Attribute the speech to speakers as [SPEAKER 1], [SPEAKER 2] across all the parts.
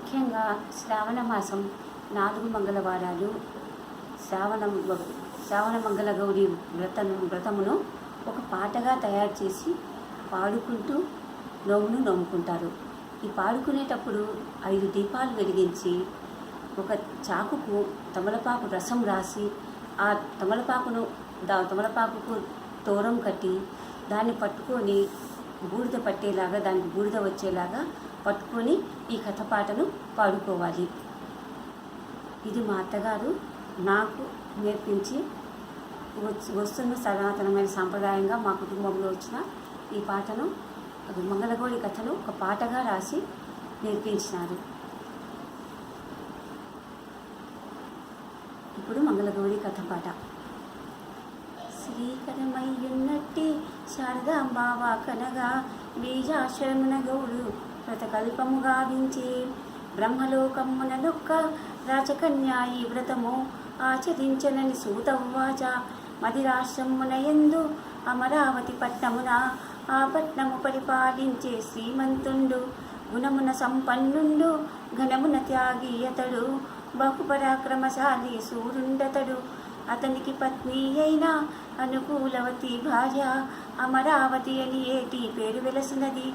[SPEAKER 1] ముఖ్యంగా శ్రావణ మాసం 4 మంగళవారాలు శ్రావణ మంగళ గౌరి వ్రతమును ఒక పాటగా తయారు చేసి పాడుకుంటూ నోమును నోముకుంటారు. ఈ పాడుకునేటప్పుడు 5 దీపాలు వెలిగించి ఒక చాకుకు తమలపాకు రసం రాసి ఆ తమలపాకుకు తోరం కట్టి దాన్ని పట్టుకొని బూడిద పట్టేలాగా, దానికి బూడిద వచ్చేలాగా పట్టుకొని ఈ కథ పాటను పాడుకోవాలి. ఇది మా అత్తగారు నాకు నేర్పించి వస్తున్న సనాతనమైన సాంప్రదాయంగా మా కుటుంబంలో వచ్చిన ఈ పాటను, మంగళగౌరి కథను ఒక పాటగా రాసి నేర్పించినారు. ఇప్పుడు మంగళగౌరి కథ పాట. శ్రీకరమయ్యున్నట్టి శారదాంబావ కనగా బీజాక్షరమున గౌడు వ్రతకల్పము గావించే బ్రహ్మలోకమున నొక్క రాజకన్యాయి వ్రతము ఆచరించనని సూతవ్వాచ. మదిరాశ్రమున యందు అమరావతి పట్నమున ఆ పట్నము పరిపాలించే శ్రీమంతుండు, గుణమున సంపన్నుండు, ఘనమున త్యాగి అతడు, బహుపరాక్రమశాలి సూరుండతడు. అతనికి పత్ని అయిన అనుకూలవతి భార్య అమరావతి అని ఏటి పేరు వెలసినది.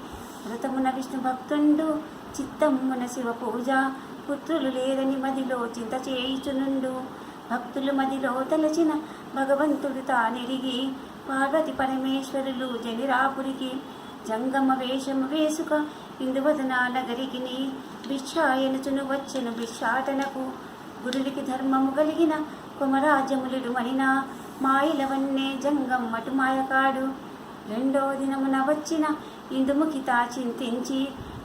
[SPEAKER 1] వ్రతమున విష్ణు భక్తుండు, చిత్తమున శివ పూజ, పుత్రులు లేరని మదిలో చింత చేయుచునుండు. భక్తులు మదిలో తలచిన భగవంతుడు తానెరిగి పార్వతి పరమేశ్వరులు జనిరాపురికి జంగమ వేషము వేసుక ఇందువదన నగరికిని భిక్షాయనుచును వచ్చెను భిక్షాటనకు. గురుడికి ధర్మము కలిగిన కుమరాజములుడు మనిన మాయిలవన్నే జంగమ్మటు మాయకాడు. 2వ దినమున వచ్చిన ఇందుముఖిత చింతించి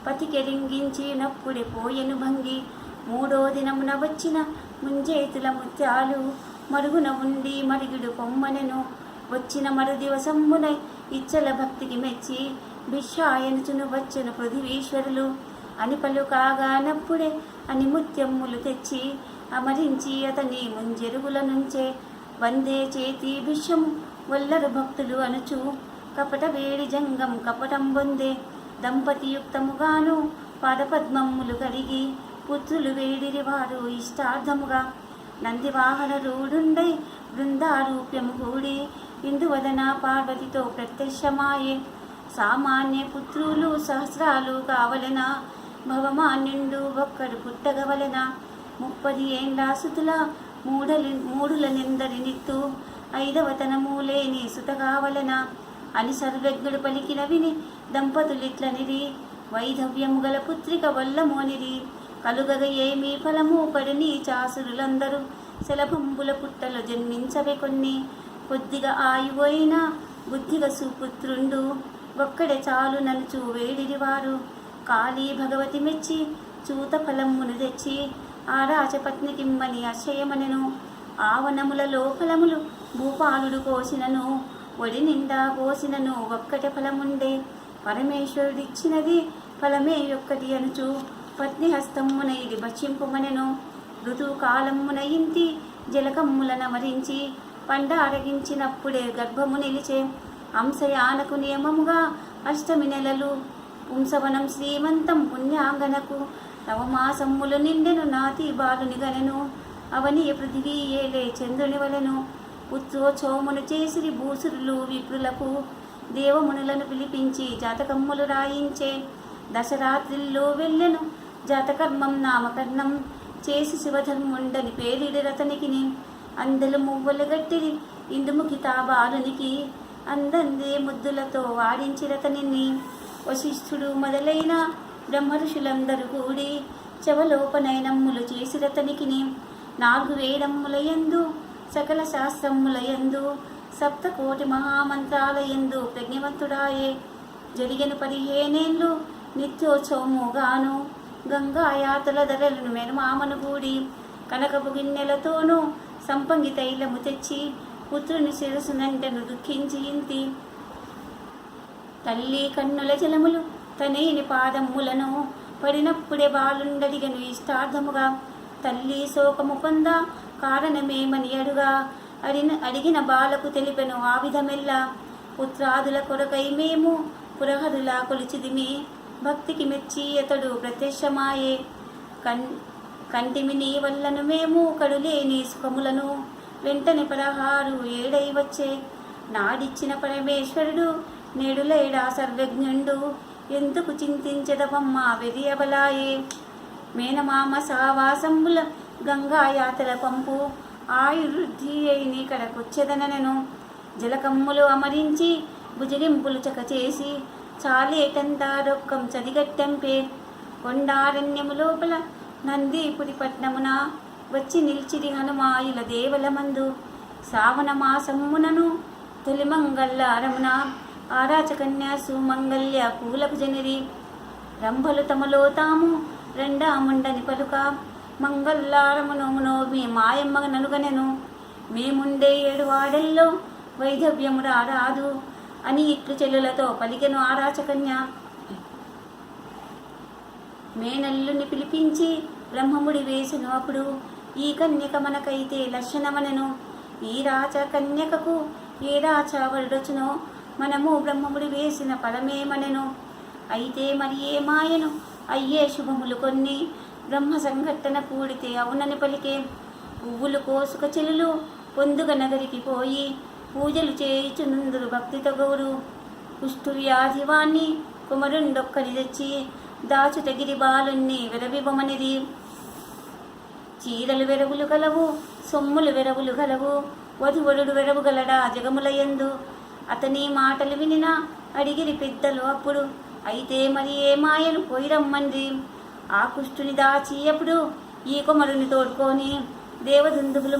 [SPEAKER 1] పతికెరింగించి నప్పుడే పోయెను భంగి. 3వ దినమున వచ్చిన ముంజేతుల ముత్యాలు మరుగున ఉండి మరుగుడు పొమ్మనెను. వచ్చిన మరుదివసమ్మున ఇచ్చల భక్తికి మెచ్చి భిక్షాయనుచును వచ్చెను పృథివీశ్వరులు. అని పలుకాగా నప్పుడే అని ముత్యమ్ములు తెచ్చి అమరించి అతని ముంజెరుగుల నుంచే వందే చేతి భిక్షము వల్లరు భక్తులు అనుచు కపట వేడి జంగం కపటం పొందే. దంపతియుక్తముగాను పాదపద్మమ్ములు కలిగి పుత్రులు వేడిరి వారు ఇష్టార్థముగా. నందివాహన రూఢుండై బృందారూప్యము కూడి ఇందువదన పార్వతితో ప్రత్యక్షమాయే. సామాన్య పుత్రులు సహస్రాలు కావలెన, భవమాన్యుండు ఒక్కడు పుట్టగవలెన. 30 ఏండ్ల సుతుల మూడుల నిందరి నిత్తు 5వ తనము లేని సుత కావలెన అని సర్వజ్ఞుడు పలికిన విని దంపతులిట్లనిరి. వైధవ్యము గల పుత్రిక వల్లమోనిరి. కలుగగ ఏమీ ఫలము పడిని చాసురులందరూ శలభంబుల పుట్టలు జన్మించవే కొన్ని. కొద్దిగా ఆయువైన బుద్ధిగా సుపుత్రుండు ఒక్కడే చాలు ననుచు వేడిరివారు. కాళీ భగవతి మెచ్చి చూత ఫలమును తెచ్చి ఆ రాజపత్నికిమ్మని అక్షయమనెను. ఆవనములలో ఫలములు భూపాలుడు కోసినను, ఒడి నిండా కోసినను ఒక్కటే ఫలముండే. పరమేశ్వరుడిచ్చినది ఫలమే ఒక్కటి అనుచు పత్ని హస్తమ్మున ఇది భక్షింపుమనెను. ఋతుకాలమ్మున ఇంటి జలకమ్ములను మరించి పండారగించినప్పుడే గర్భము నిలిచే. అంశయానకు నియమముగా 8మి నెలలు పుంసవనం శ్రీమంతం పుణ్యాంగనకు. నవమాసమ్ములు నిండెను నాతి బాలుని గనెను. అవని పృథివీ ఏలే చంద్రుని వలెను. పుత్రోచోమును చేసిరి భూసురులు విప్రులకు. దేవమునులను పిలిపించి జాతకమ్ములు రాయించే. దశరాత్రిల్లో వెళ్ళెను జాతకర్మం నామకర్ణం చేసి శివధర్ముండని పేరిడి రతనికిని. అందలు మువ్వలు గట్టిరి ఇందుముఖిత బాలునికి. అందందే ముద్దులతో వాడించి రతనిని. వశిష్ఠుడు మొదలైన బ్రహ్మఋషులందరూ కూడి చెవలోపనయనమ్ములు చేసి రతనికిని. 4 వేదమ్ముల యందు సకల శాస్త్రముల యందు 7 కోటి మహామంత్రాల యందు ప్రజ్ఞవంతుడాయే. జరిగెను 15 ఏండ్లు నిత్యోత్సవముగాను. గంగాయాతల ధరలను మెరుమామను గూడి కనకపు గిన్నెలతోనూ సంపంగి తైలము తెచ్చి పుత్రుని శిరసునంటను దుఃఖించి ఇంతి. తల్లి కన్నుల జలములు తనేని పాదములను పడినప్పుడే బాలుండడిగను ఇష్టార్థముగా. తల్లి శోకము పొంద కారణమేమని అడిగిన బాలకు తెలిపెను ఆ విధమెల్లా. పుత్రాదుల కొరకై మేము పురహరులా కొలిచిదిమి. భక్తికి మెచ్చి అతడు ప్రత్యక్షమాయే. కన్ కంటిమి నీ వల్లను మేము కడులేని సుఖములను వెంటనే 16 ఏడై వచ్చే నాడిచ్చిన పరమేశ్వరుడు నేడులేడా సర్వజ్ఞుండు ఎందుకు చింతించదవమ్మ వెరియబలాయే మేనమామ సావాసంబుల గంగాయాతల పంపు ఆయుర్వృద్ధి అయిని కడకొచ్చెదనను జలకమ్ములు అమరించి భుజగింపులు చకచేసి చాలేటంతా రొక్కం చదిగట్టంపే కొండారణ్యము లోపల నందీపురి పట్నమున వచ్చి నిలిచిరి హనుమాయుల దేవలమందు శ్రావణ మాసమునను తొలి మంగళారమున ఆరాచకన్యా సుమంగళ్య పూలకు జనిరి రంభలు తమలో తాము రెండాముండని పలుక మంగళారమునోమునో మీ మాయమ్మ నలుగనెను మేముండే 7 వాడల్లో వైధవ్యము రారాదు అని ఇట్లు చెల్లులతో పలికెను ఆరాచకన్య. మేనల్లుని పిలిపించి బ్రహ్మముడి వేసెను అప్పుడు ఈ కన్యక మనకైతే లక్షణమనెను. ఈ రాచ కన్యకకు ఏ రాచవరుడొచ్చునో మనము బ్రహ్మముడి వేసిన ఫలమేమనెను. అయితే మరి ఏ మాయను అయ్యే శుభములు కొన్ని బ్రహ్మ సంఘట్టన కూడితే అవునని పలికే. పువ్వులు కోసుక చెలులు పొందుగ నగరికి పోయి పూజలు చేయుచునుందురు భక్తితో గౌరు. కుష్టు వ్యాధివాణ్ణి కుమరుండొక్కని తెచ్చి దాచుటగిరి బాలుణ్ణి విరవివ్వమనిది. చీరలు వెరవులు గలవు సొమ్ములు వెరవులు గలవు వధువరుడు వెరవుగలడా జగములయందు. అతని మాటలు వినిన అడిగిరి పెద్దలు అప్పుడు. అయితే మరి ఏ మాయను పోయిరమ్మంది. ఆ కుష్టుని దాచి అప్పుడు ఈ కుమరుని తోడుకొని దేవదుందుగులు